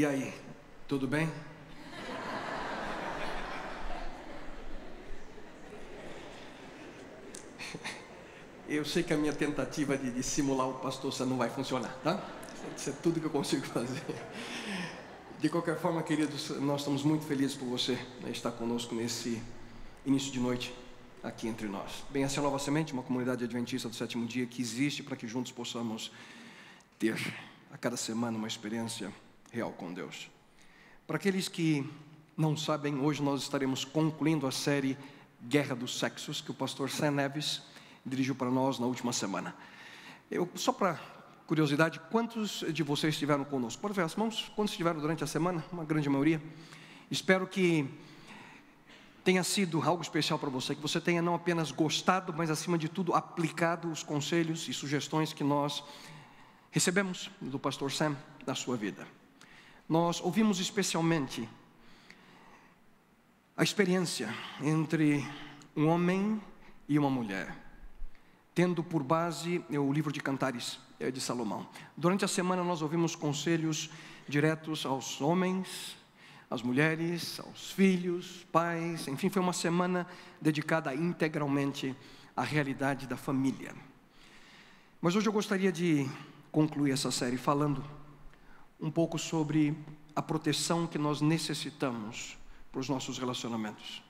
E aí, tudo bem? Eu sei que a minha tentativa de simular o pastor não vai funcionar, tá? Isso é tudo que eu consigo fazer. De qualquer forma, queridos, nós estamos muito felizes por você, né, estar conosco nesse início de noite aqui entre nós. Bem, essa é a Nova Semente, uma comunidade adventista do sétimo dia que existe para que juntos possamos ter a cada semana uma experiência real com Deus. Para aqueles que não sabem, hoje nós estaremos concluindo a série Guerra dos Sexos, que o pastor Sam Neves dirigiu para nós na última semana. Só para curiosidade, quantos de vocês estiveram conosco? Pode ver as mãos? Quantos estiveram durante a semana? Uma grande maioria. Espero que tenha sido algo especial para você, que você tenha não apenas gostado, mas acima de tudo aplicado os conselhos e sugestões que nós recebemos do pastor Sam na sua vida. Nós ouvimos especialmente a experiência entre um homem e uma mulher, tendo por base o livro de Cantares de Salomão. Durante a semana nós ouvimos conselhos diretos aos homens, às mulheres, aos filhos, pais, enfim, foi uma semana dedicada integralmente à realidade da família. Mas hoje eu gostaria de concluir essa série falando um pouco sobre a proteção que nós necessitamos para os nossos relacionamentos,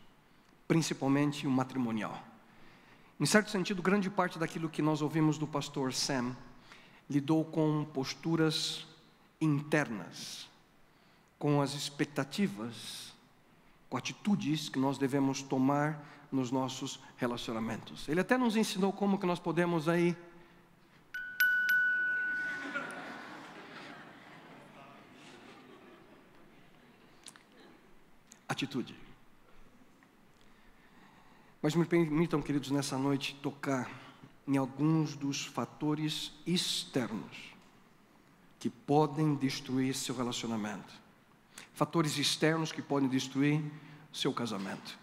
principalmente o matrimonial. Em certo sentido, grande parte daquilo que nós ouvimos do pastor Sam lidou com posturas internas, com as expectativas, com atitudes que nós devemos tomar nos nossos relacionamentos. Ele até nos ensinou como que nós podemos aí atitude. Mas me permitam, queridos, nessa noite tocar em alguns dos fatores externos que podem destruir seu relacionamento. Fatores externos que podem destruir seu casamento.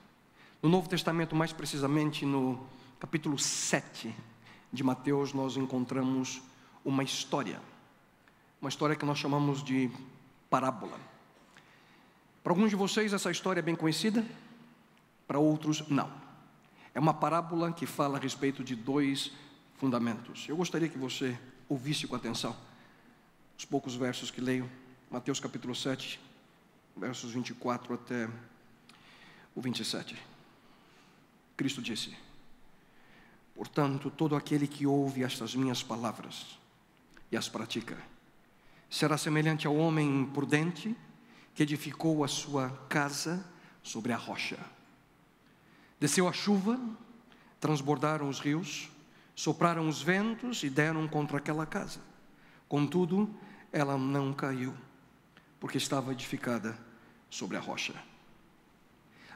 No Novo Testamento, mais precisamente no capítulo 7 de Mateus, nós encontramos uma história que nós chamamos de parábola. Para alguns de vocês essa história é bem conhecida, para outros não. É uma parábola que fala a respeito de dois fundamentos. Eu gostaria que você ouvisse com atenção os poucos versos que leio, Mateus capítulo 7, versos 24 até o 27. Cristo disse: portanto, todo aquele que ouve estas minhas palavras e as pratica, será semelhante ao homem imprudente que edificou a sua casa sobre a rocha. Desceu a chuva, transbordaram os rios, sopraram os ventos e deram contra aquela casa. Contudo, ela não caiu, porque estava edificada sobre a rocha.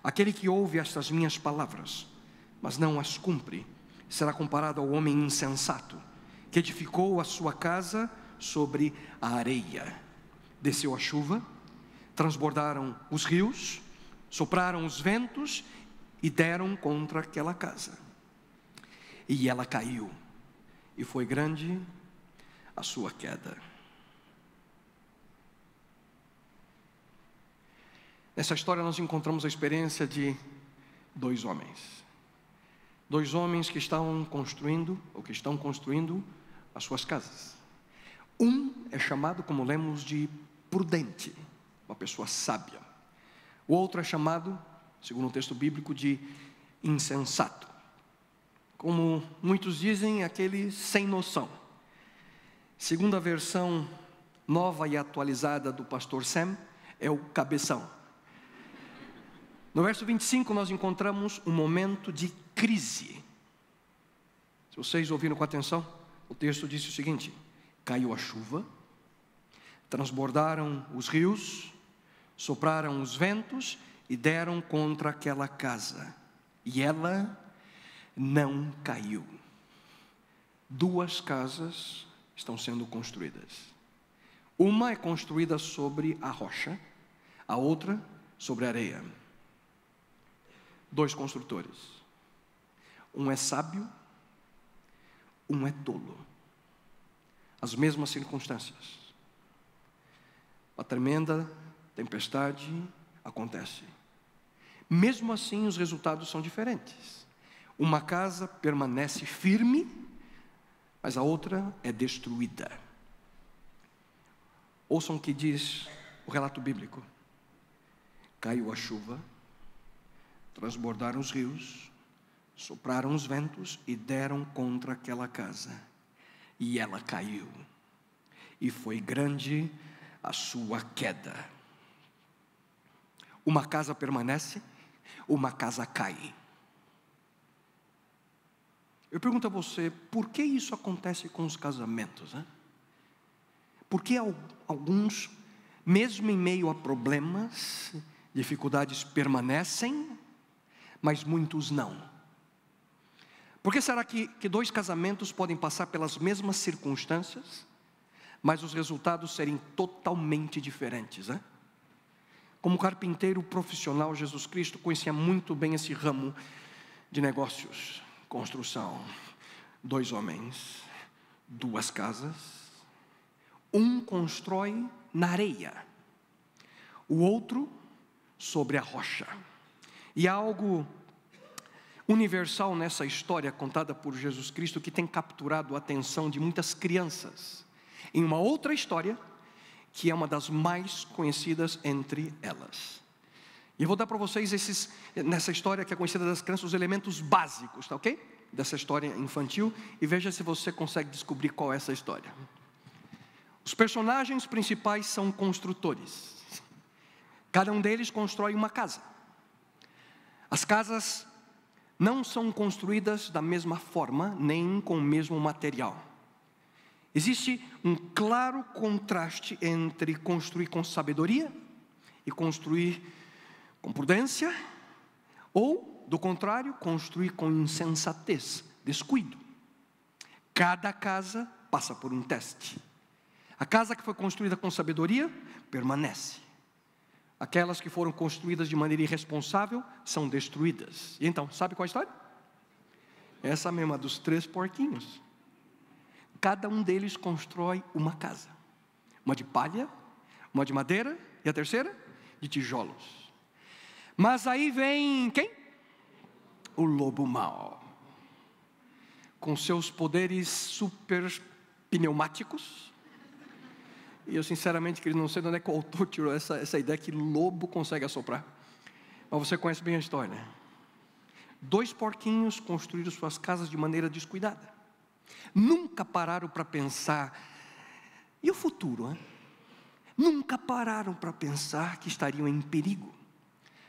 Aquele que ouve estas minhas palavras, mas não as cumpre, será comparado ao homem insensato, que edificou a sua casa sobre a areia. Desceu a chuva, transbordaram os rios, sopraram os ventos e deram contra aquela casa. E ela caiu, e foi grande a sua queda. Nessa história nós encontramos a experiência de dois homens. Dois homens que estavam construindo, ou que estão construindo, as suas casas. Um é chamado, como lemos, de prudente, uma pessoa sábia. O outro é chamado, segundo o texto bíblico, de insensato. Como muitos dizem, aquele sem noção. Segundo a versão nova e atualizada do pastor Sam, é o cabeção. No verso 25 nós encontramos um momento de crise. Se vocês ouviram com atenção, o texto diz o seguinte: caiu a chuva, transbordaram os rios, sopraram os ventos e deram contra aquela casa, e ela não caiu. Duas casas estão sendo construídas. Uma é construída sobre a rocha, a outra sobre a areia. Dois construtores. Um é sábio, um é tolo. As mesmas circunstâncias, uma tremenda tempestade acontece. Mesmo assim, os resultados são diferentes. Uma casa permanece firme, mas a outra é destruída. Ouçam o que diz o relato bíblico. Caiu a chuva, transbordaram os rios, sopraram os ventos e deram contra aquela casa. E ela caiu. E foi grande a sua queda. Uma casa permanece, uma casa cai. Eu pergunto a você, por que isso acontece com os casamentos? Por que alguns, mesmo em meio a problemas, dificuldades, permanecem, mas muitos não? Por que será que dois casamentos podem passar pelas mesmas circunstâncias, mas os resultados serem totalmente diferentes? Como carpinteiro profissional, Jesus Cristo conhecia muito bem esse ramo de negócios. Construção, 2 homens, 2 casas, um constrói na areia, o outro sobre a rocha. E há algo universal nessa história contada por Jesus Cristo que tem capturado a atenção de muitas crianças, em uma outra história que é uma das mais conhecidas entre elas. E eu vou dar para vocês nessa história que é conhecida das crianças, os elementos básicos, tá ok? Dessa história infantil, e veja se você consegue descobrir qual é essa história. Os personagens principais são construtores. Cada um deles constrói uma casa. As casas não são construídas da mesma forma, nem com o mesmo material. Existe um claro contraste entre construir com sabedoria e construir com prudência, ou, do contrário, construir com insensatez, descuido. Cada casa passa por um teste. A casa que foi construída com sabedoria, permanece. Aquelas que foram construídas de maneira irresponsável, são destruídas. E então, sabe qual é a história? Essa mesma dos 3 porquinhos. Cada um deles constrói uma casa. Uma de palha, uma de madeira, e a terceira, de tijolos. Mas aí vem quem? O lobo mau, com seus poderes super pneumáticos. E eu sinceramente, querido, não sei de onde é que o autor tirou essa ideia que lobo consegue assoprar. Mas você conhece bem a história, né? 2 porquinhos construíram suas casas de maneira descuidada. Nunca pararam para pensar, e o futuro? Nunca pararam para pensar que estariam em perigo.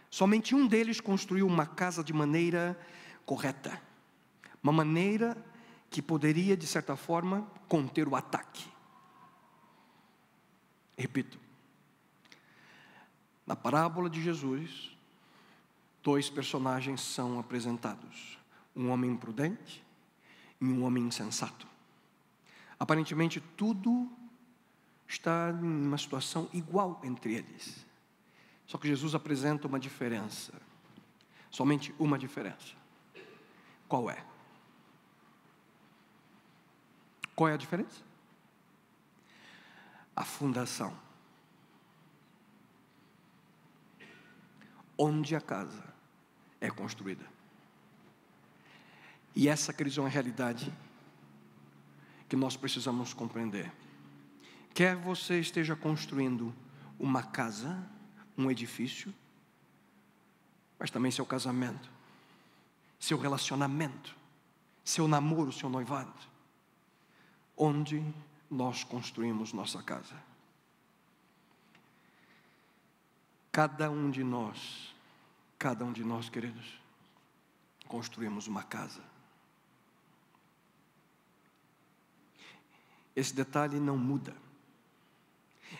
Somente um deles construiu uma casa de maneira correta. Uma maneira que poderia, de certa forma, conter o ataque. Repito. Na parábola de Jesus, 2 personagens são apresentados. Um homem prudente e um homem insensato. Aparentemente tudo está em uma situação igual entre eles. Só que Jesus apresenta uma diferença. Somente uma diferença. Qual é? Qual é a diferença? A fundação. Onde a casa é construída. E essa, queridos, é uma realidade que nós precisamos compreender. Quer você esteja construindo uma casa, um edifício, mas também seu casamento, seu relacionamento, seu namoro, seu noivado, onde nós construímos nossa casa. Cada um de nós, queridos, construímos uma casa. Esse detalhe não muda.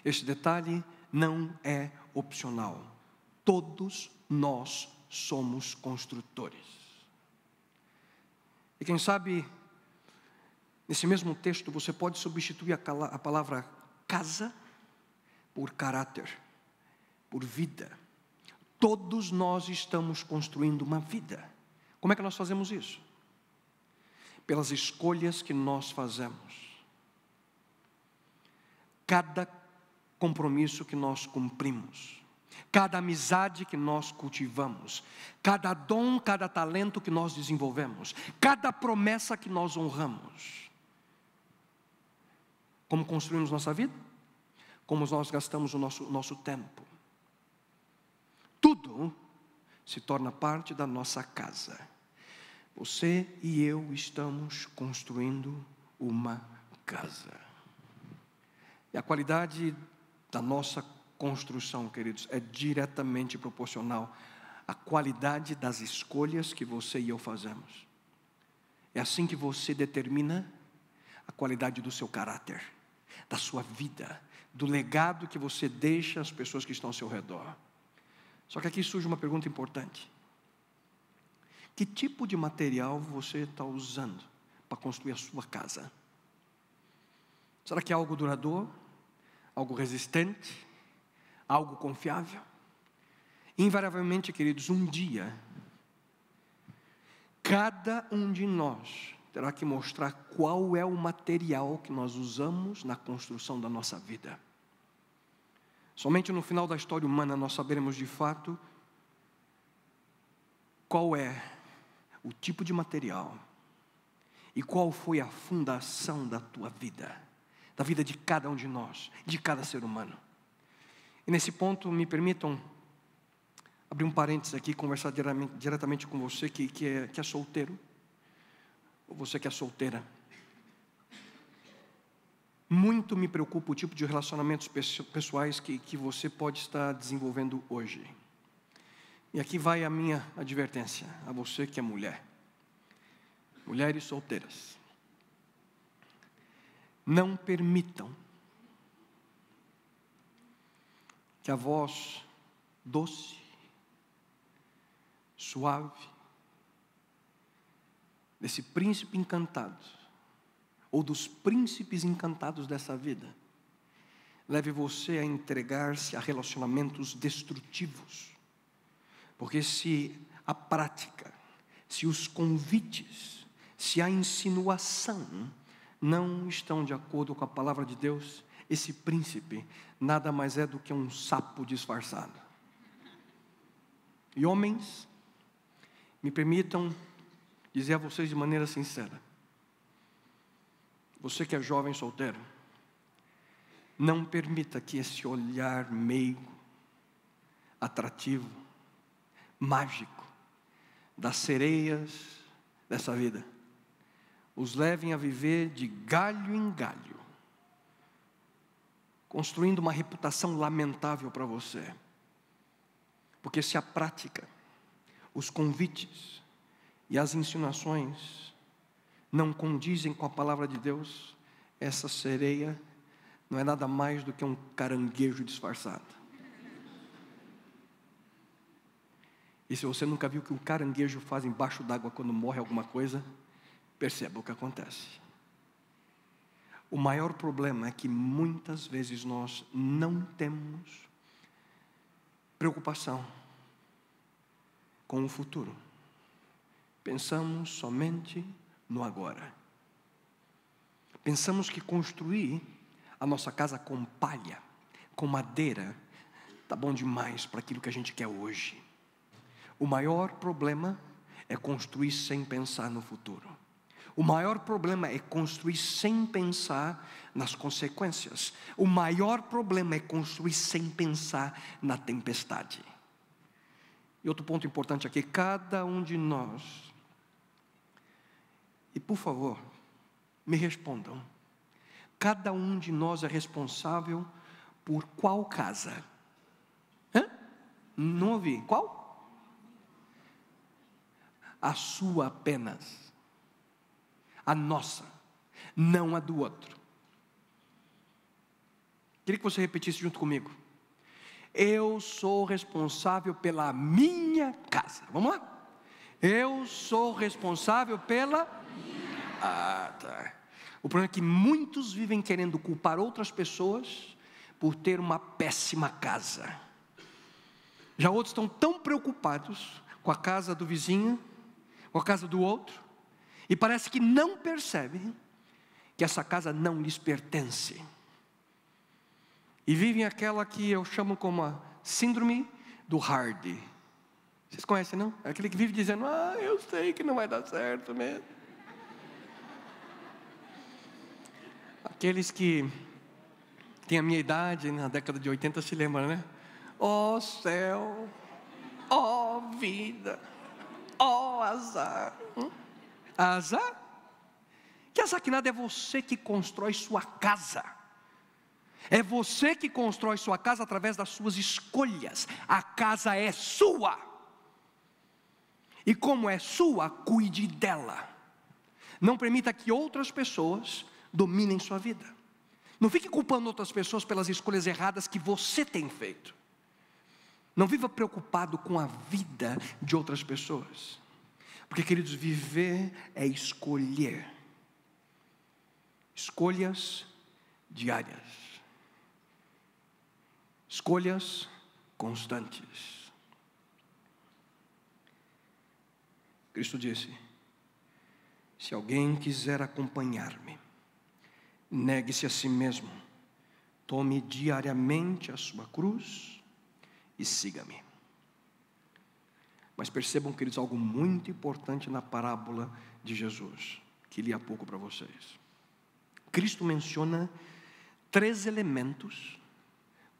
Esse detalhe não é opcional. Todos nós somos construtores. E quem sabe, nesse mesmo texto, você pode substituir a palavra casa por caráter, por vida. Todos nós estamos construindo uma vida. Como é que nós fazemos isso? Pelas escolhas que nós fazemos. Cada compromisso que nós cumprimos, cada amizade que nós cultivamos, cada dom, cada talento que nós desenvolvemos, cada promessa que nós honramos. Como construímos nossa vida? Como nós gastamos o nosso tempo. Tudo se torna parte da nossa casa. Você e eu estamos construindo uma casa. E a qualidade da nossa construção, queridos, é diretamente proporcional à qualidade das escolhas que você e eu fazemos. É assim que você determina a qualidade do seu caráter, da sua vida, do legado que você deixa às pessoas que estão ao seu redor. Só que aqui surge uma pergunta importante. Que tipo de material você está usando para construir a sua casa? Será que é algo duradouro? Algo resistente? Algo confiável? Invariavelmente, queridos, um dia, cada um de nós terá que mostrar qual é o material que nós usamos na construção da nossa vida. Somente no final da história humana nós saberemos de fato qual é o tipo de material e qual foi a fundação da tua vida, da vida de cada um de nós, de cada ser humano. E nesse ponto me permitam abrir um parênteses aqui, conversar diretamente com você que é solteiro, ou você que é solteira. Muito me preocupa o tipo de relacionamentos pessoais que você pode estar desenvolvendo hoje. E aqui vai a minha advertência a você que é mulher. Mulheres solteiras. Não permitam que a voz doce, suave, desse príncipe encantado, ou dos príncipes encantados dessa vida, leve você a entregar-se a relacionamentos destrutivos. Porque se a prática, se os convites, se a insinuação não estão de acordo com a palavra de Deus, esse príncipe nada mais é do que um sapo disfarçado. E homens, me permitam dizer a vocês de maneira sincera, você que é jovem solteiro, não permita que esse olhar meigo, atrativo, mágico, das sereias dessa vida, os levem a viver de galho em galho, construindo uma reputação lamentável para você. Porque se a prática, os convites e as insinuações não condizem com a palavra de Deus, essa sereia não é nada mais do que um caranguejo disfarçado. E se você nunca viu o que um caranguejo faz embaixo d'água quando morre alguma coisa, perceba o que acontece. O maior problema é que muitas vezes nós não temos preocupação com o futuro. Pensamos somente no agora. Pensamos que construir a nossa casa com palha, com madeira, está bom demais para aquilo que a gente quer hoje. O maior problema é construir sem pensar no futuro. O maior problema é construir sem pensar nas consequências. O maior problema é construir sem pensar na tempestade. E outro ponto importante aqui, cada um de nós, e por favor, me respondam, cada um de nós é responsável por qual casa? Não ouvi, qual? A sua apenas. A nossa, não a do outro. Queria que você repetisse junto comigo. Eu sou responsável pela minha casa. Vamos lá? Eu sou responsável pela minha casa. Tá. O problema é que muitos vivem querendo culpar outras pessoas por ter uma péssima casa. Já outros estão tão preocupados com a casa do vizinho, com a casa do outro, e parece que não percebem que essa casa não lhes pertence. e vivem aquela que eu chamo como a síndrome do hard. Vocês conhecem, não? É aquele que vive dizendo: eu sei que não vai dar certo mesmo. Aqueles que têm a minha idade, na década de 80, se lembram, né? Ó céu, ó vida, ó azar. Azar? Que azar que nada, é você que constrói sua casa. É você que constrói sua casa através das suas escolhas. A casa é sua. E como é sua, cuide dela. Não permita que outras pessoas dominem sua vida. Não fique culpando outras pessoas pelas escolhas erradas que você tem feito. Não viva preocupado com a vida de outras pessoas. Porque, queridos, viver é escolher. Escolhas diárias. Escolhas constantes. Cristo disse: se alguém quiser acompanhar-me, negue-se a si mesmo, tome diariamente a sua cruz e siga-me. Mas percebam, queridos, algo muito importante na parábola de Jesus, que li há pouco para vocês. Cristo menciona 3 elementos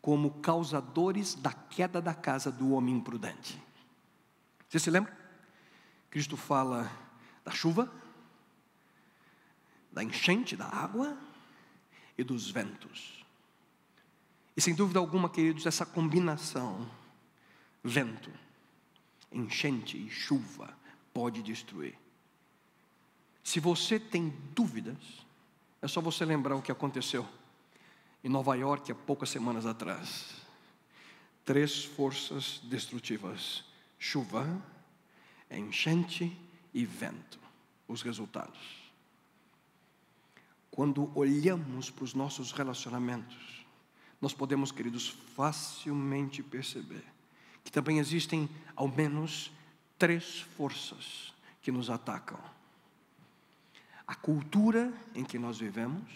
como causadores da queda da casa do homem imprudente. Você se lembra? Cristo fala da chuva, da enchente da água e dos ventos. E sem dúvida alguma, queridos, essa combinação, vento, enchente e chuva, pode destruir. Se você tem dúvidas, é só você lembrar o que aconteceu em Nova York há poucas semanas atrás. 3 forças destrutivas: chuva, enchente e vento. Os resultados. Quando olhamos para os nossos relacionamentos, nós podemos, queridos, facilmente perceber que também existem ao menos 3 forças que nos atacam: a cultura em que nós vivemos,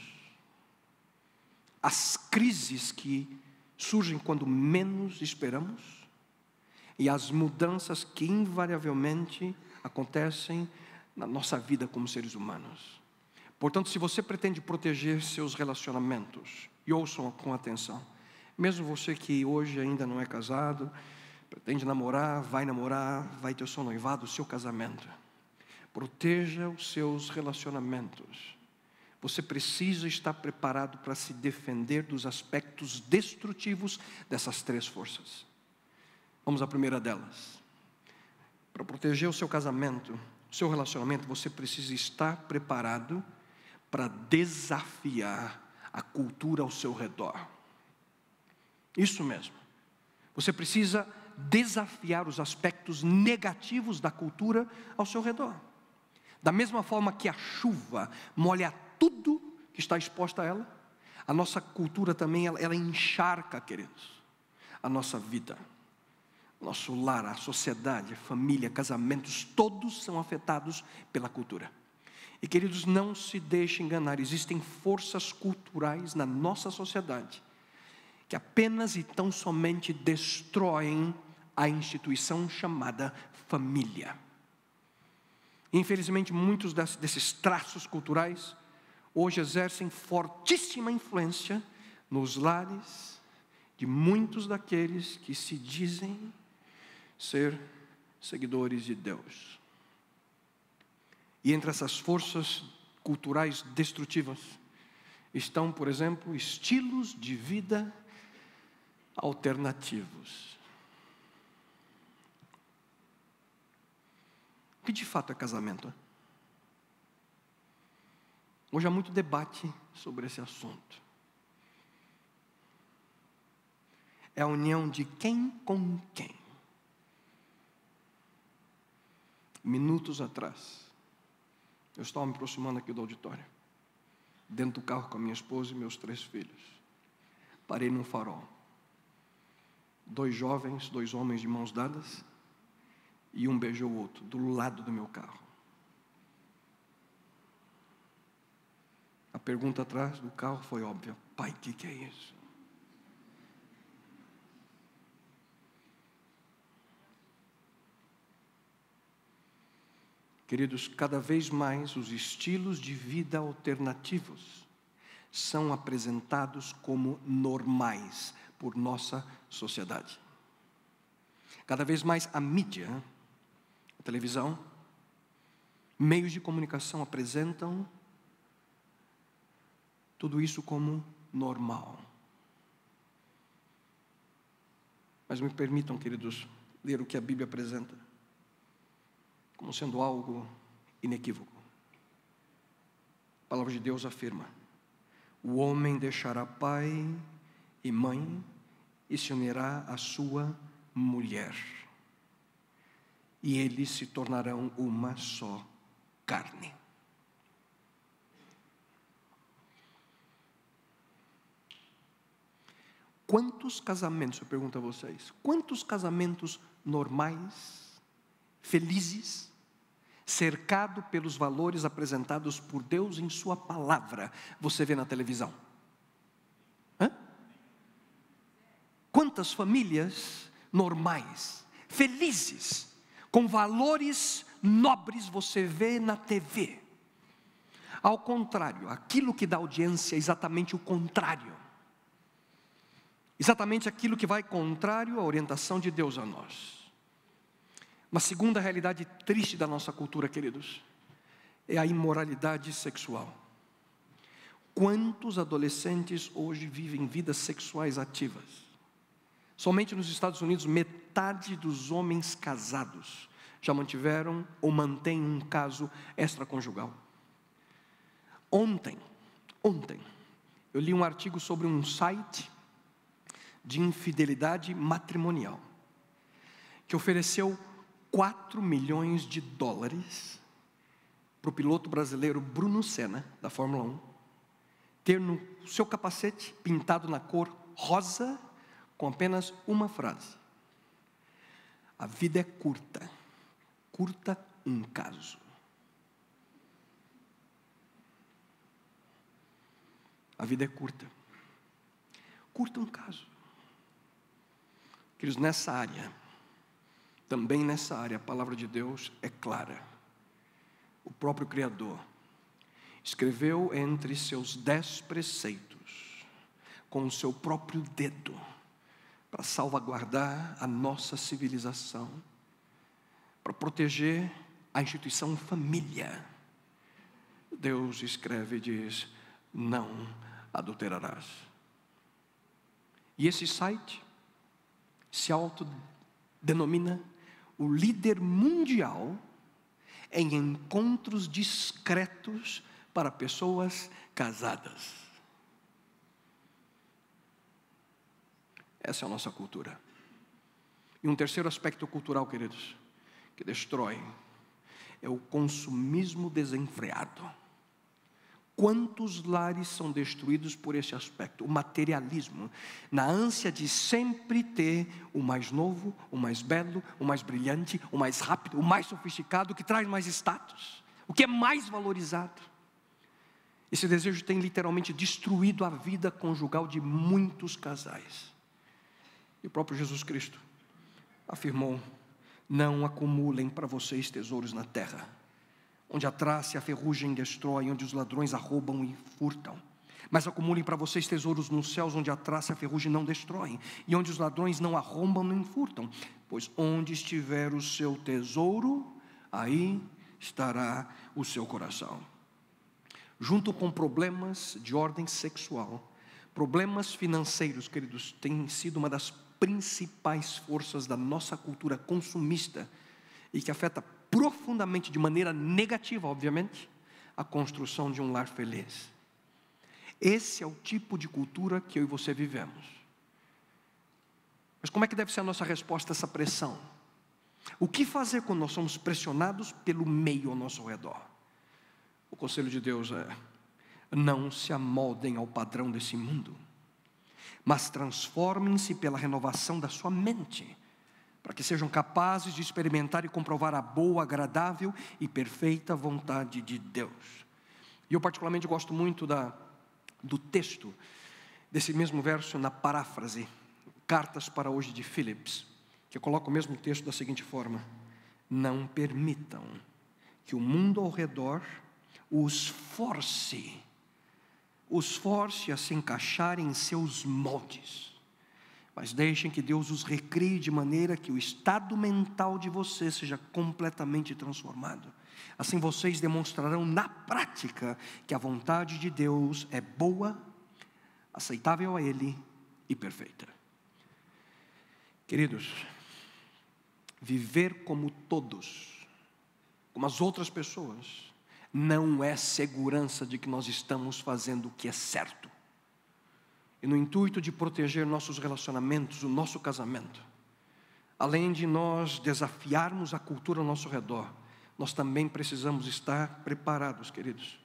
as crises que surgem quando menos esperamos e as mudanças que invariavelmente acontecem na nossa vida como seres humanos. Portanto, se você pretende proteger seus relacionamentos, e ouçam com atenção, mesmo você que hoje ainda não é casado, pretende namorar, vai ter o seu noivado, o seu casamento, proteja os seus relacionamentos. Você precisa estar preparado para se defender dos aspectos destrutivos dessas 3 forças. Vamos à primeira delas. Para proteger o seu casamento, o seu relacionamento, você precisa estar preparado para desafiar a cultura ao seu redor. Isso mesmo. Você precisa desafiar os aspectos negativos da cultura ao seu redor. Da mesma forma que a chuva molha tudo que está exposto a ela, a nossa cultura também, ela encharca, queridos, a nossa vida. Nosso lar, a sociedade, a família, casamentos, todos são afetados pela cultura. E, queridos, não se deixe enganar, existem forças culturais na nossa sociedade que apenas e tão somente destroem a instituição chamada família. Infelizmente, muitos desses traços culturais hoje exercem fortíssima influência nos lares de muitos daqueles que se dizem ser seguidores de Deus. E entre essas forças culturais destrutivas estão, por exemplo, estilos de vida alternativos. O que de fato é casamento? Hoje há muito debate sobre esse assunto. É a união de quem com quem? Minutos atrás, eu estava me aproximando aqui do auditório, dentro do carro com a minha esposa e meus 3 filhos. Parei num farol. 2 jovens, 2 homens de mãos dadas, e um beijou o outro, do lado do meu carro. A pergunta atrás do carro foi óbvia: pai, o que é isso? Queridos, cada vez mais os estilos de vida alternativos são apresentados como normais por nossa sociedade. Cada vez mais a mídia, a televisão, meios de comunicação apresentam tudo isso como normal. Mas me permitam, queridos, ler o que a Bíblia apresenta como sendo algo inequívoco. A palavra de Deus afirma: o homem deixará pai e mãe e se unirá à sua mulher, e eles se tornarão uma só carne. Quantos casamentos, eu pergunto a vocês, quantos casamentos normais, felizes, cercado pelos valores apresentados por Deus em sua palavra, você vê na televisão? Quantas famílias normais, felizes, com valores nobres você vê na TV? Ao contrário, aquilo que dá audiência é exatamente o contrário. Exatamente aquilo que vai contrário à orientação de Deus a nós. Uma segunda realidade triste da nossa cultura, queridos, é a imoralidade sexual. Quantos adolescentes hoje vivem vidas sexuais ativas? Somente nos Estados Unidos, metade dos homens casados já mantiveram ou mantêm um caso extraconjugal. Ontem, eu li um artigo sobre um site de infidelidade matrimonial, que ofereceu $4 milhões para o piloto brasileiro Bruno Senna, da Fórmula 1, ter no seu capacete pintado na cor rosa, com apenas uma frase: a vida é curta, curta um caso. A vida é curta, curta um caso. Queridos, nessa área, também nessa área, a palavra de Deus é clara. O próprio Criador escreveu entre seus 10 preceitos, com o seu próprio dedo, para salvaguardar a nossa civilização, para proteger a instituição família. Deus escreve e diz: não adulterarás. E esse site se autodenomina o líder mundial em encontros discretos para pessoas casadas. Essa é a nossa cultura. E um terceiro aspecto cultural, queridos, que destrói, é o consumismo desenfreado. Quantos lares são destruídos por esse aspecto? O materialismo, na ânsia de sempre ter o mais novo, o mais belo, o mais brilhante, o mais rápido, o mais sofisticado, o que traz mais status, o que é mais valorizado. Esse desejo tem literalmente destruído a vida conjugal de muitos casais. E o próprio Jesus Cristo afirmou: não acumulem para vocês tesouros na terra, onde a traça e a ferrugem destrói, onde os ladrões arrombam e furtam. Mas acumulem para vocês tesouros nos céus, onde a traça e a ferrugem não destroem, e onde os ladrões não arrombam nem furtam. Pois onde estiver o seu tesouro, aí estará o seu coração. Junto com problemas de ordem sexual, problemas financeiros, queridos, tem sido uma das principais forças da nossa cultura consumista, e que afeta profundamente, de maneira negativa, obviamente, a construção de um lar feliz. Esse é o tipo de cultura que eu e você vivemos. Mas como é que deve ser a nossa resposta a essa pressão? O que fazer quando nós somos pressionados pelo meio ao nosso redor? O conselho de Deus é: não se amoldem ao padrão desse mundo, mas transformem-se pela renovação da sua mente, para que sejam capazes de experimentar e comprovar a boa, agradável e perfeita vontade de Deus. E eu particularmente gosto muito do texto desse mesmo verso na paráfrase, Cartas para hoje de Phillips, que coloca o mesmo texto da seguinte forma: não permitam que o mundo ao redor os force a se encaixar em seus moldes. Mas deixem que Deus os recrie de maneira que o estado mental de vocês seja completamente transformado. Assim vocês demonstrarão na prática que a vontade de Deus é boa, aceitável a Ele e perfeita. Queridos, viver como todos, como as outras pessoas, não é segurança de que nós estamos fazendo o que é certo. E no intuito de proteger nossos relacionamentos, o nosso casamento, além de nós desafiarmos a cultura ao nosso redor, nós também precisamos estar preparados, queridos,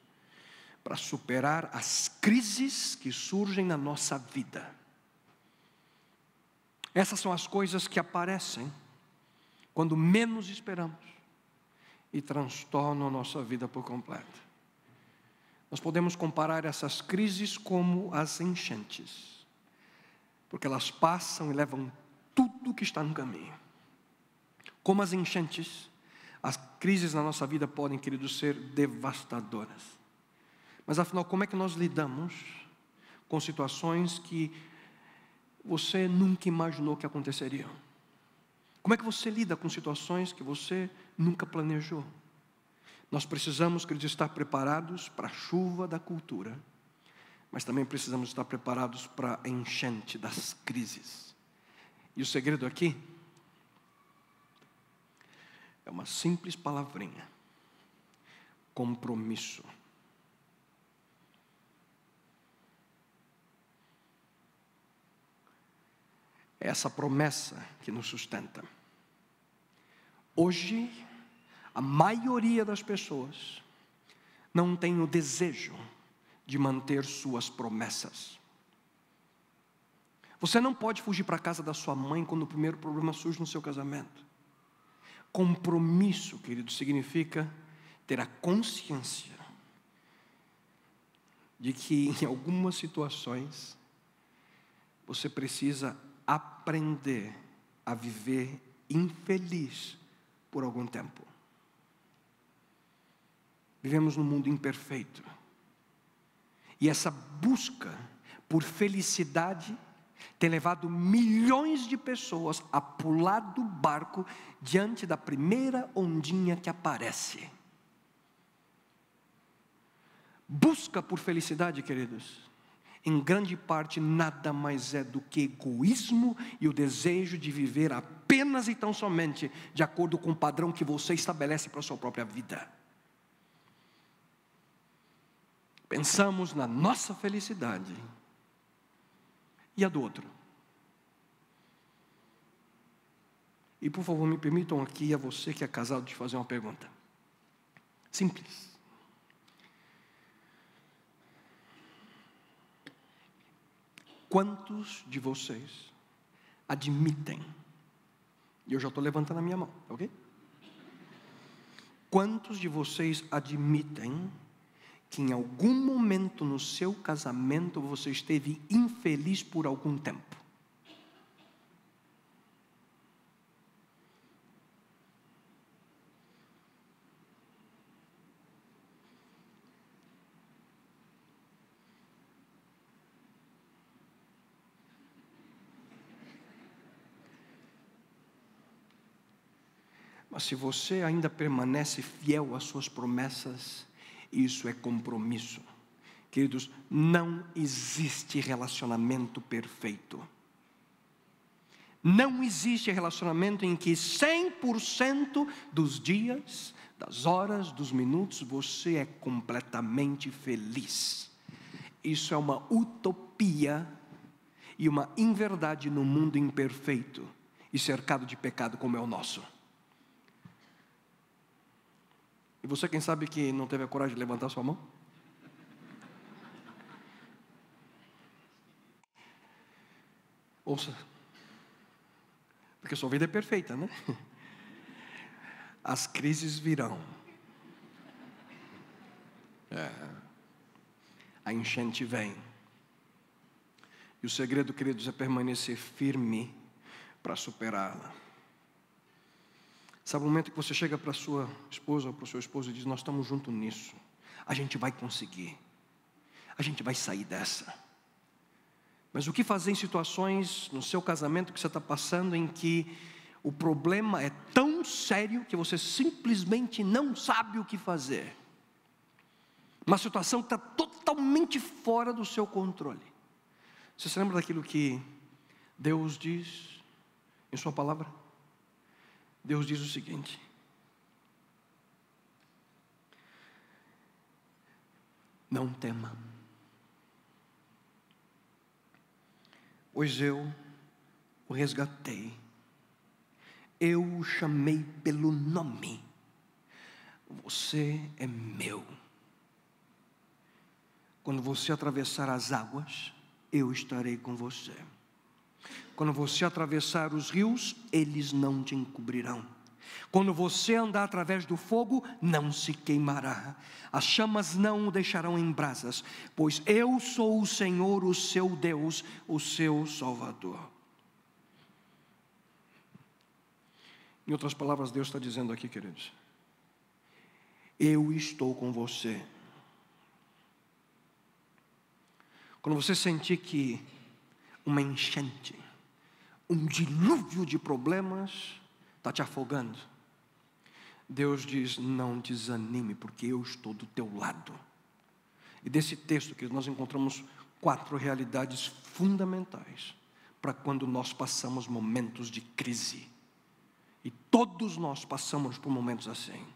para superar as crises que surgem na nossa vida. Essas são as coisas que aparecem quando menos esperamos e transtornam a nossa vida por completo. Nós podemos comparar essas crises como as enchentes, porque elas passam e levam tudo que está no caminho. Como as enchentes, as crises na nossa vida podem, queridos, ser devastadoras. Mas afinal, como é que nós lidamos com situações que você nunca imaginou que aconteceriam? Como é que você lida com situações que você nunca planejou? Nós precisamos, queridos, estar preparados para a chuva da cultura, mas também precisamos estar preparados para a enchente das crises. E o segredo aqui é uma simples palavrinha: compromisso. É essa promessa que nos sustenta. Hoje, a maioria das pessoas não tem o desejo de manter suas promessas. Você não pode fugir para a casa da sua mãe quando o primeiro problema surge no seu casamento. Compromisso, querido, significa ter a consciência de que em algumas situações você precisa aprender a viver infeliz por algum tempo. Vivemos num mundo imperfeito, e essa busca por felicidade tem levado milhões de pessoas a pular do barco diante da primeira ondinha que aparece. Busca por felicidade, queridos, em grande parte nada mais é do que egoísmo e o desejo de viver apenas e tão somente de acordo com o padrão que você estabelece para a sua própria vida. Pensamos na nossa felicidade e a do outro. E por favor, me permitam aqui, a você que é casado, te fazer uma pergunta simples. Quantos de vocês admitem, e eu já estou levantando a minha mão, ok? Quantos de vocês admitem que em algum momento no seu casamento você esteve infeliz por algum tempo? Mas se você ainda permanece fiel às suas promessas, isso é compromisso. Queridos, não existe relacionamento perfeito. Não existe relacionamento em que 100% dos dias, das horas, dos minutos, você é completamente feliz. Isso é uma utopia e uma inverdade no mundo imperfeito e cercado de pecado como é o nosso. E você, quem sabe que não teve a coragem de levantar sua mão? Ouça, porque sua vida é perfeita, né? As crises virão. A enchente vem. E o segredo, queridos, é permanecer firme para superá-la. Sabe o momento que você chega para a sua esposa ou para o seu esposo e diz: nós estamos juntos nisso, a gente vai conseguir, a gente vai sair dessa. Mas o que fazer em situações no seu casamento que você está passando, em que o problema é tão sério que você simplesmente não sabe o que fazer? Uma situação que está totalmente fora do seu controle. Você se lembra daquilo que Deus diz em sua palavra? Deus diz o seguinte: não tema, pois eu o resgatei, eu o chamei pelo nome, você é meu. Quando você atravessar as águas, eu estarei com você. Quando você atravessar os rios, eles não te encobrirão. Quando você andar através do fogo, não se queimará. As chamas não o deixarão em brasas, pois eu sou o Senhor, o seu Deus, o seu Salvador. Em outras palavras, Deus está dizendo aqui, queridos: eu estou com você. Quando você sentir que uma enchente, um dilúvio de problemas está te afogando, Deus diz: não desanime, porque eu estou do teu lado. E desse texto que nós encontramos 4 realidades fundamentais para quando nós passamos momentos de crise. E todos nós passamos por momentos assim.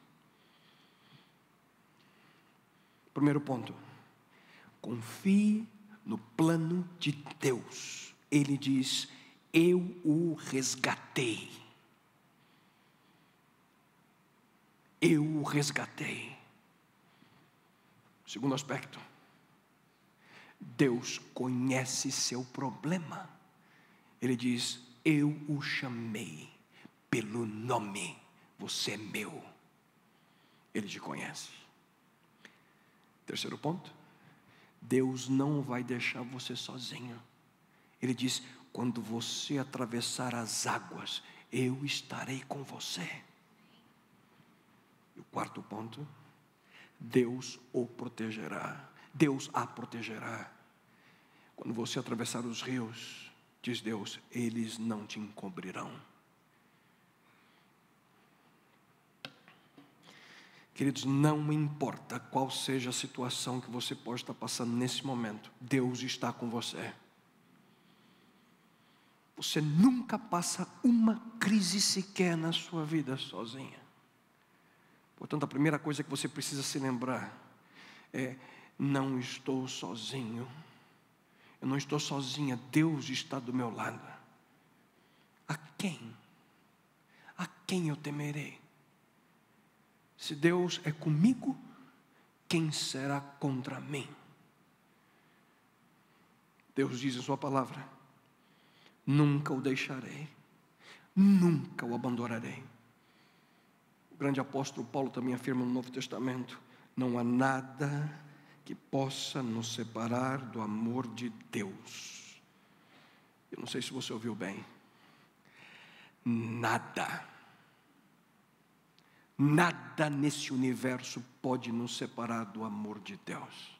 Primeiro ponto: confie no plano de Deus. Ele diz: eu o resgatei. Eu o resgatei. Segundo aspecto: Deus conhece seu problema. Ele diz: eu o chamei pelo nome, você é meu. Ele te conhece. Terceiro ponto: Deus não vai deixar você sozinho. Ele diz: quando você atravessar as águas, eu estarei com você. E o quarto ponto: Deus o protegerá. Deus a protegerá. Quando você atravessar os rios, diz Deus, eles não te encobrirão. Queridos, não importa qual seja a situação que você pode estar passando nesse momento, Deus está com você. Você nunca passa uma crise sequer na sua vida sozinha. Portanto, a primeira coisa que você precisa se lembrar é: não estou sozinho. Eu não estou sozinha, Deus está do meu lado. A quem? A quem eu temerei? Se Deus é comigo, quem será contra mim? Deus diz em sua palavra: nunca o deixarei, nunca o abandonarei. O grande apóstolo Paulo também afirma no Novo Testamento: não há nada que possa nos separar do amor de Deus. Eu não sei se você ouviu bem. Nada. Nada nesse universo pode nos separar do amor de Deus.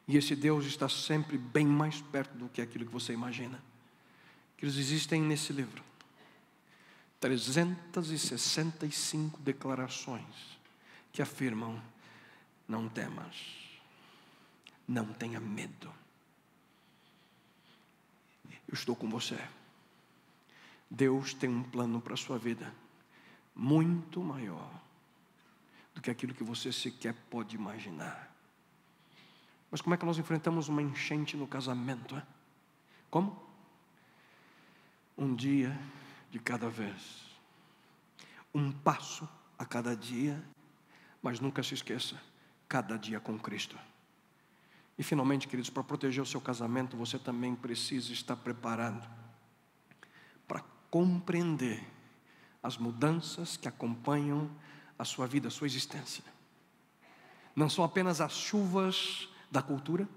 E esse Deus está sempre bem mais perto do que aquilo que você imagina. Que existem nesse livro 365 declarações que afirmam: não temas, não tenha medo, eu estou com você. Deus tem um plano para a sua vida muito maior do que aquilo que você sequer pode imaginar. Mas como é que nós enfrentamos uma enchente no casamento? Como? Um dia de cada vez, um passo a cada dia, mas nunca se esqueça, cada dia com Cristo. E finalmente, queridos, para proteger o seu casamento, você também precisa estar preparado para compreender as mudanças que acompanham a sua vida, a sua existência. Não são apenas as chuvas da cultura,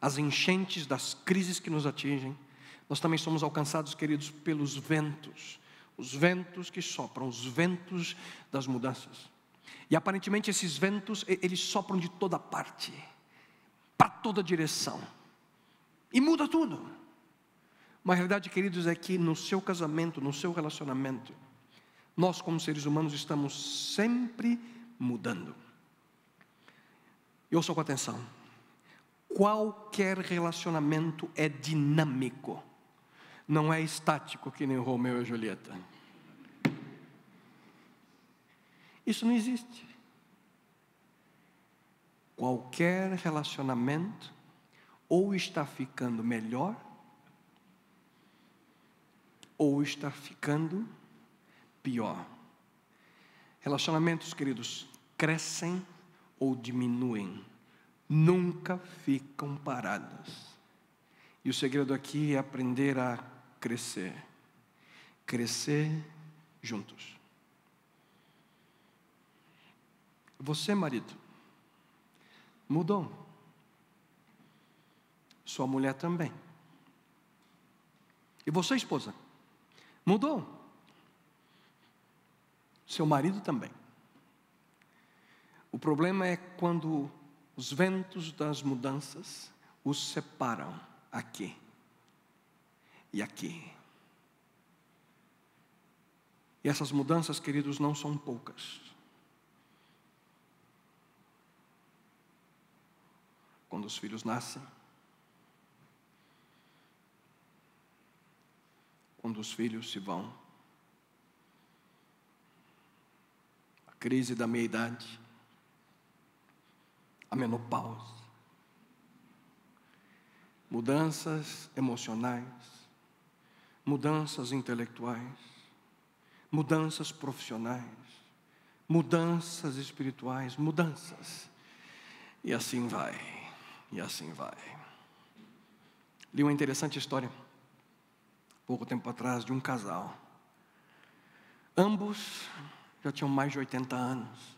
as enchentes das crises que nos atingem. Nós também somos alcançados, queridos, pelos ventos, Os ventos que sopram, os ventos das mudanças. E aparentemente esses ventos, eles sopram de toda parte, para toda direção. E muda tudo. Mas a realidade, queridos, é que no seu casamento, no seu relacionamento, nós como seres humanos estamos sempre mudando. E ouça com atenção. Qualquer relacionamento é dinâmico. Não é estático que nem Romeu e Julieta. Isso não existe. Qualquer relacionamento ou está ficando melhor, ou está ficando pior. Relacionamentos, queridos, crescem ou diminuem, nunca ficam parados. E o segredo aqui é aprender a crescer juntos. Você, marido, mudou. Sua mulher também. E você, esposa, mudou. Seu marido também. O problema é quando os ventos das mudanças os separam aqui e aqui. E essas mudanças, queridos, não são poucas. Quando os filhos nascem, quando os filhos se vão, a crise da meia-idade, a menopausa, mudanças emocionais, mudanças intelectuais, mudanças profissionais, mudanças espirituais, mudanças, e assim vai, e assim vai. Li uma interessante história, pouco tempo atrás, de um casal. Ambos já tinham mais de 80 anos.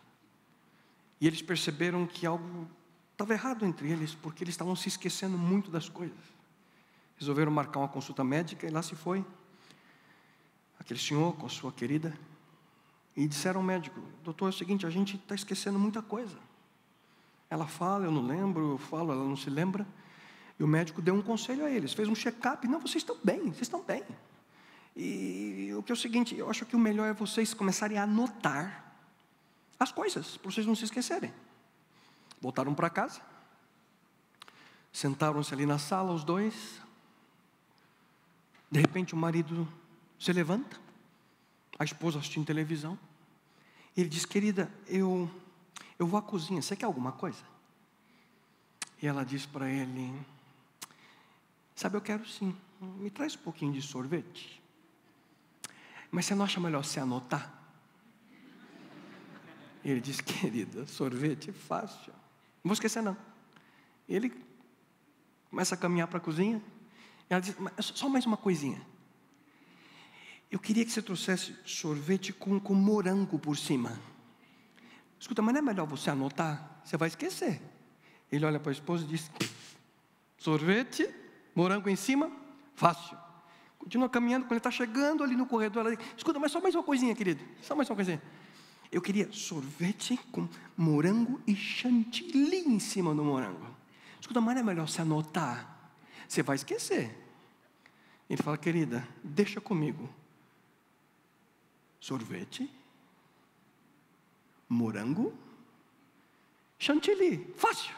E eles perceberam que algo estava errado entre eles, porque eles estavam se esquecendo muito das coisas. Resolveram marcar uma consulta médica e lá se foi aquele senhor com a sua querida. E disseram ao médico: doutor, é o seguinte, a gente está esquecendo muita coisa. Ela fala, eu não lembro, eu falo, ela não se lembra. E o médico deu um conselho a eles, fez um check-up. Não, vocês estão bem, vocês estão bem. E o que é o seguinte, eu acho que o melhor é vocês começarem a anotar as coisas, para vocês não se esquecerem. Voltaram para casa, sentaram-se ali na sala, os dois. De repente o marido se levanta, a esposa assistindo televisão. Ele diz: querida, eu vou à cozinha, você quer alguma coisa? E ela diz para ele: sabe, eu quero sim, me traz um pouquinho de sorvete. Mas você não acha melhor você anotar? Ele diz: querida, sorvete é fácil, não vou esquecer não. Ele começa a caminhar para a cozinha. Ela diz: só mais uma coisinha, eu queria que você trouxesse sorvete com morango por cima. Escuta, mas não é melhor você anotar? Você vai esquecer. Ele olha para a esposa e diz: sorvete, morango em cima, fácil. Continua caminhando. Quando ele está chegando ali no corredor, ela diz: escuta, mas só mais uma coisinha, querido, só mais uma coisinha. Eu queria sorvete com morango e chantilly em cima do morango. Escuta, mas não é melhor você anotar? Você vai esquecer. Ele fala: querida, deixa comigo. Sorvete, morango, chantilly, fácil.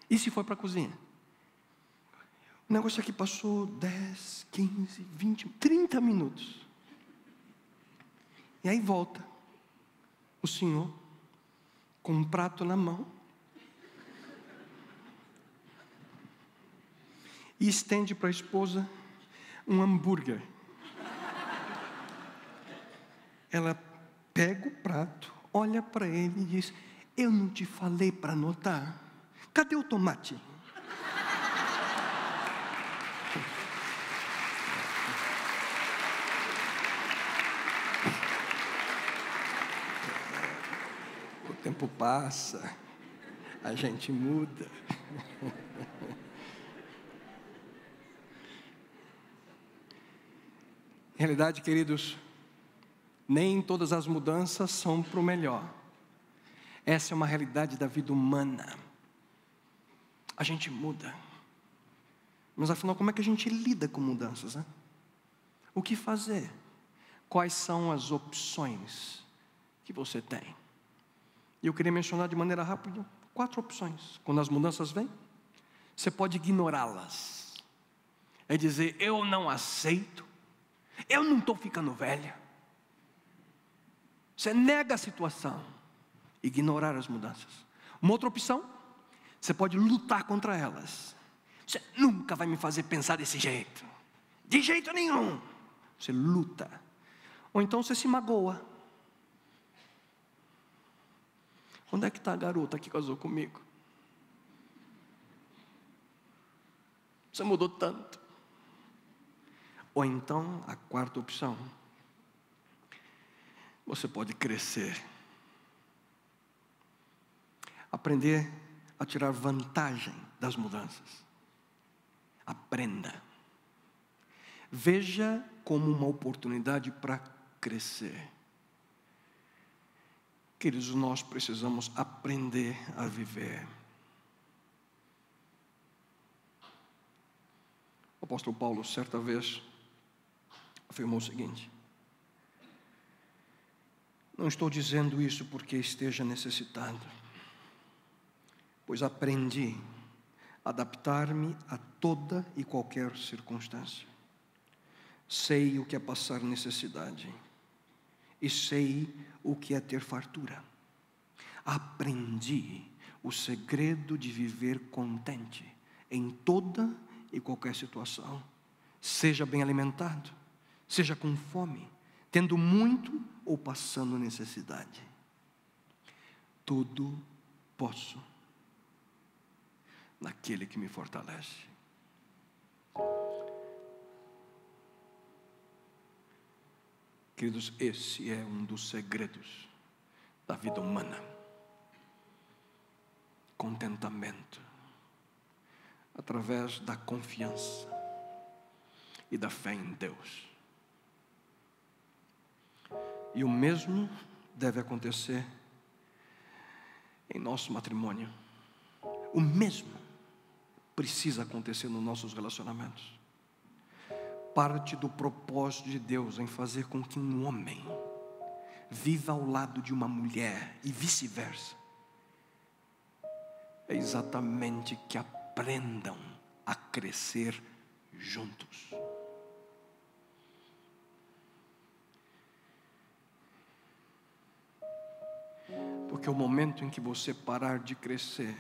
E se foi para a cozinha? O negócio aqui passou 10, 15, 20, 30 minutos. E aí volta o senhor com um prato na mão e estende para a esposa um hambúrguer. Ela pega o prato, olha para ele e diz: eu não te falei para anotar? Cadê o tomate? O tempo passa, a gente muda. Em realidade, queridos, Nem todas as mudanças são para o melhor. Essa é uma realidade da vida humana. A gente muda. Mas afinal, como é que a gente lida com mudanças, né? O que fazer? Quais são as opções que você tem? E eu queria mencionar de maneira rápida 4 opções. Quando as mudanças vêm, você pode ignorá-las. É dizer, eu não aceito, eu não estou ficando velha. Você nega a situação, ignorar as mudanças. Uma outra opção, você pode lutar contra elas. Você nunca vai me fazer pensar desse jeito, de jeito nenhum. Você luta. Ou então você se magoa. Onde é que está a garota que casou comigo? Você mudou tanto. Ou então, a 4ª opção, você pode crescer. Aprender a tirar vantagem das mudanças. Aprenda. Veja como uma oportunidade para crescer. Queridos, nós precisamos aprender a viver. O apóstolo Paulo, certa vez, afirmou o seguinte: não estou dizendo isso porque esteja necessitado, pois aprendi a adaptar-me a toda e qualquer circunstância. Sei o que é passar necessidade e sei o que é ter fartura. Aprendi o segredo de viver contente em toda e qualquer situação, seja bem alimentado, seja com fome, tendo muito ou passando necessidade. Tudo posso naquele que me fortalece. Queridos, esse é um dos segredos da vida humana. Contentamento, através da confiança e da fé em Deus. E o mesmo deve acontecer em nosso matrimônio. O mesmo precisa acontecer nos nossos relacionamentos. Parte do propósito de Deus em fazer com que um homem viva ao lado de uma mulher e vice-versa é exatamente que aprendam a crescer juntos. Porque o momento em que você parar de crescer,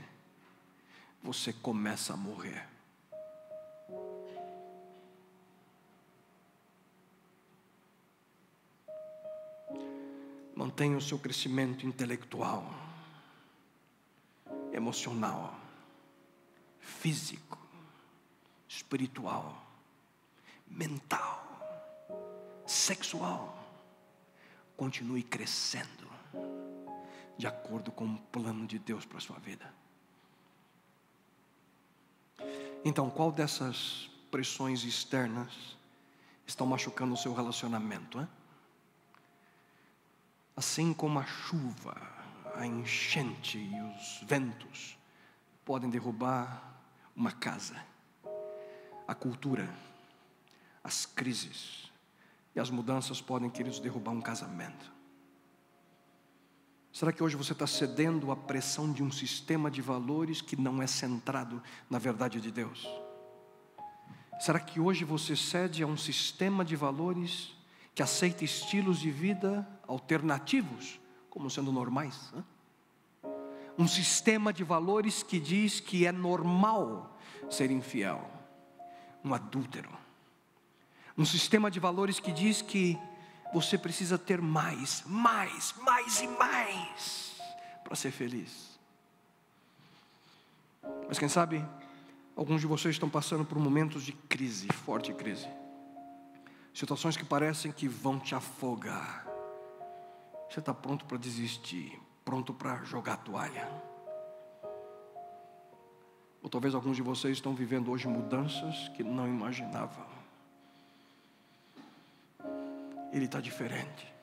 você começa a morrer. Mantenha o seu crescimento intelectual, emocional, físico, espiritual, mental, sexual. Continue crescendo de acordo com o plano de Deus para a sua vida. Então, qual dessas pressões externas estão machucando o seu relacionamento, hein? Assim como a chuva, a enchente e os ventos podem derrubar uma casa, a cultura, as crises e as mudanças podem, queridos, derrubar um casamento. Será que hoje você está cedendo à pressão de um sistema de valores que não é centrado na verdade de Deus? Será que hoje você cede a um sistema de valores que aceita estilos de vida alternativos como sendo normais? Um sistema de valores que diz que é normal ser infiel, um adúltero. Um sistema de valores que diz que você precisa ter mais e mais para ser feliz. Mas quem sabe, alguns de vocês estão passando por momentos de crise, forte crise. Situações que parecem que vão te afogar. Você está pronto para desistir, pronto para jogar a toalha. Ou talvez alguns de vocês estão vivendo hoje mudanças que não imaginavam. Ele está diferente.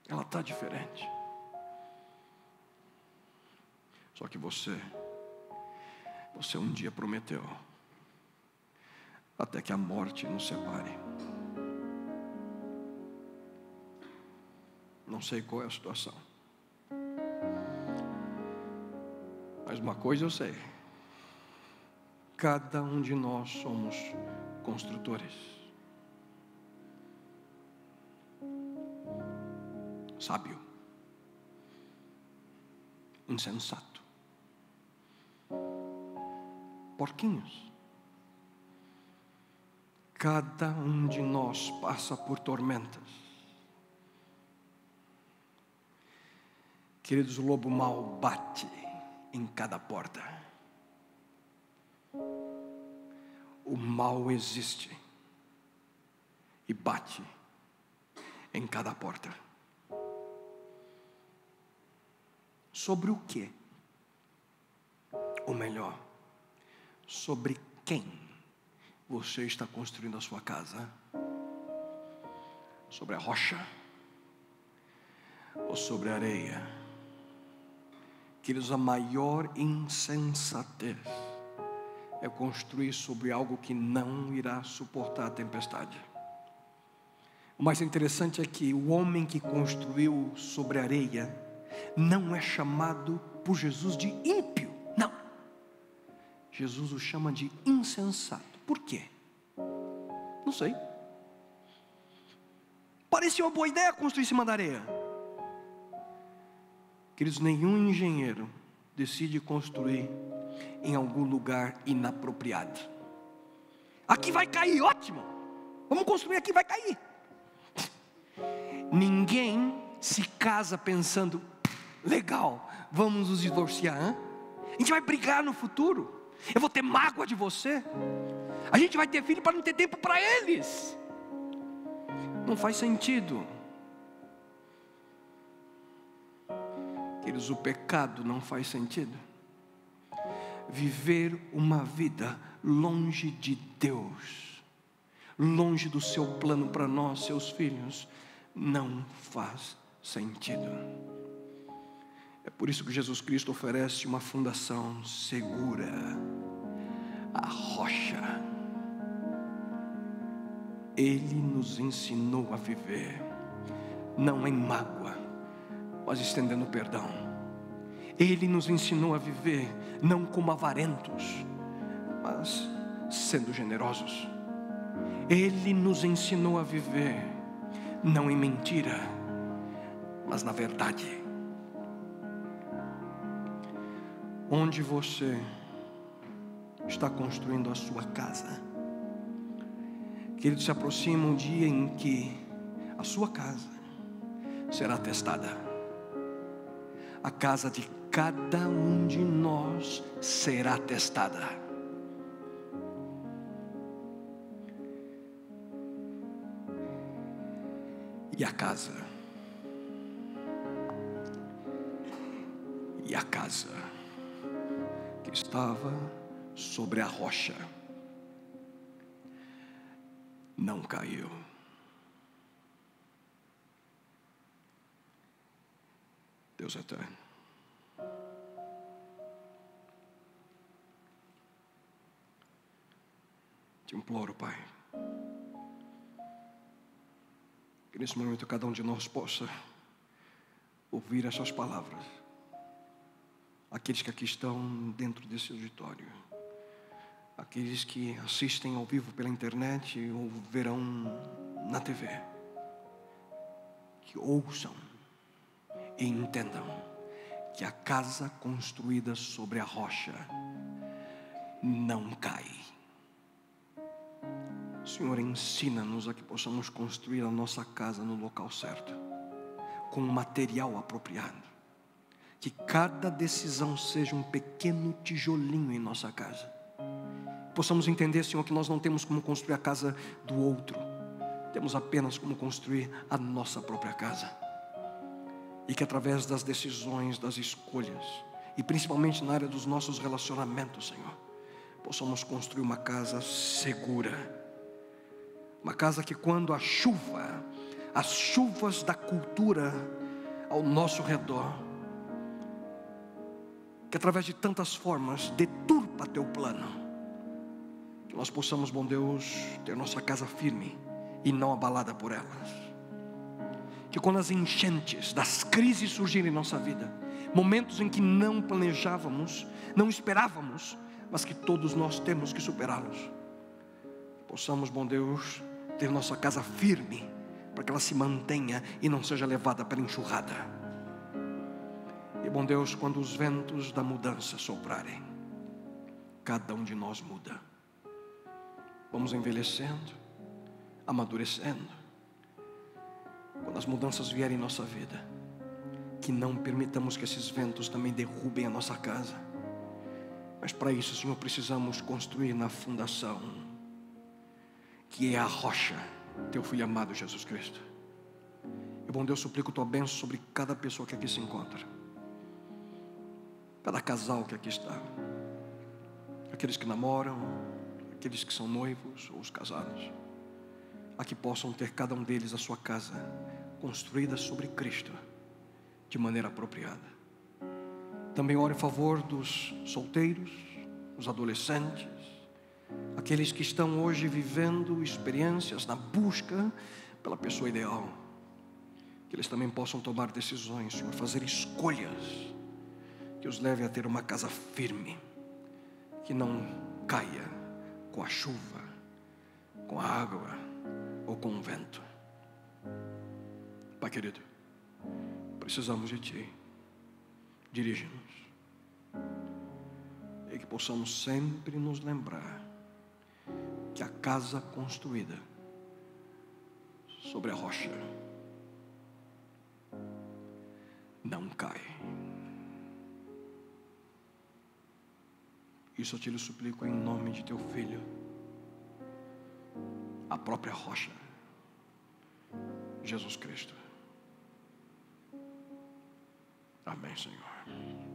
ela está diferente. Só que você um dia prometeu, até que a morte nos separe. Não sei qual é a situação, mas uma coisa eu sei: cada um de nós somos construtores. Sábio, insensato, porquinhos. Cada um de nós passa por tormentas. Queridos, o lobo mau bate em cada porta. O mal existe e bate em cada porta. Sobre o quê? Ou melhor, sobre quem você está construindo a sua casa? Sobre a rocha ou sobre a areia? Queridos, a maior insensatez é construir sobre algo que não irá suportar a tempestade. O mais interessante é que o homem que construiu sobre a areia não é chamado por Jesus de ímpio, não. Jesus o chama de insensato. Por quê? Não sei. Parecia uma boa ideia construir em cima da areia. Queridos, nenhum engenheiro decide construir em algum lugar inapropriado. Aqui vai cair, ótimo. Vamos construir aqui, vai cair. Ninguém se casa pensando, legal, vamos nos divorciar, hein? A gente vai brigar no futuro. Eu vou ter mágoa de você. A gente vai ter filho para não ter tempo para eles. Não faz sentido. Queridos, o pecado não faz sentido. Viver uma vida longe de Deus, longe do seu plano para nós, seus filhos, não faz sentido. É por isso que Jesus Cristo oferece uma fundação segura, a rocha. Ele nos ensinou a viver, não em mágoa, mas estendendo perdão. Ele nos ensinou a viver, não como avarentos, mas sendo generosos. Ele nos ensinou a viver, não em mentira, mas na verdade. Onde você está construindo a sua casa? Querido, se aproxima um dia em que a sua casa será testada. A casa de cada um de nós será testada. E a casa que estava sobre a rocha não caiu. Deus eterno, te imploro, Pai, que nesse momento cada um de nós possa ouvir essas palavras. Aqueles que aqui estão dentro desse auditório, aqueles que assistem ao vivo pela internet ou verão na TV, que ouçam e entendam que a casa construída sobre a rocha não cai. Senhor, ensina-nos a que possamos construir a nossa casa no local certo, com o material apropriado. Que cada decisão seja um pequeno tijolinho em nossa casa. Possamos entender, Senhor, que nós não temos como construir a casa do outro, temos apenas como construir a nossa própria casa. E que através das decisões, das escolhas, e principalmente na área dos nossos relacionamentos, Senhor, possamos construir uma casa segura. Uma casa que quando a chuva, as chuvas da cultura ao nosso redor, que através de tantas formas deturpa teu plano, que nós possamos, bom Deus, ter nossa casa firme e não abalada por elas. Que quando as enchentes das crises surgirem em nossa vida, momentos em que não planejávamos, não esperávamos, mas que todos nós temos que superá-los, possamos, bom Deus, ter nossa casa firme, para que ela se mantenha e não seja levada pela enxurrada. E, bom Deus, quando os ventos da mudança soprarem, cada um de nós muda. Vamos envelhecendo, amadurecendo. Quando as mudanças vierem em nossa vida, que não permitamos que esses ventos também derrubem a nossa casa. Mas para isso, Senhor, precisamos construir na fundação, que é a rocha, teu Filho amado Jesus Cristo. E, bom Deus, suplico tua bênção sobre cada pessoa que aqui se encontra, cada casal que aqui está, aqueles que namoram, aqueles que são noivos ou os casados, a que possam ter cada um deles a sua casa construída sobre Cristo de maneira apropriada. Também oro em favor dos solteiros, os adolescentes, aqueles que estão hoje vivendo experiências na busca pela pessoa ideal, que eles também possam tomar decisões, Senhor, fazer escolhas que os leve a ter uma casa firme, que não caia com a chuva, com a água ou com o vento. Pai querido, precisamos de Ti. Dirige-nos e que possamos sempre nos lembrar que a casa construída sobre a rocha não cai. Isso eu te suplico em nome de teu Filho, a própria rocha, Jesus Cristo. Amém, Senhor.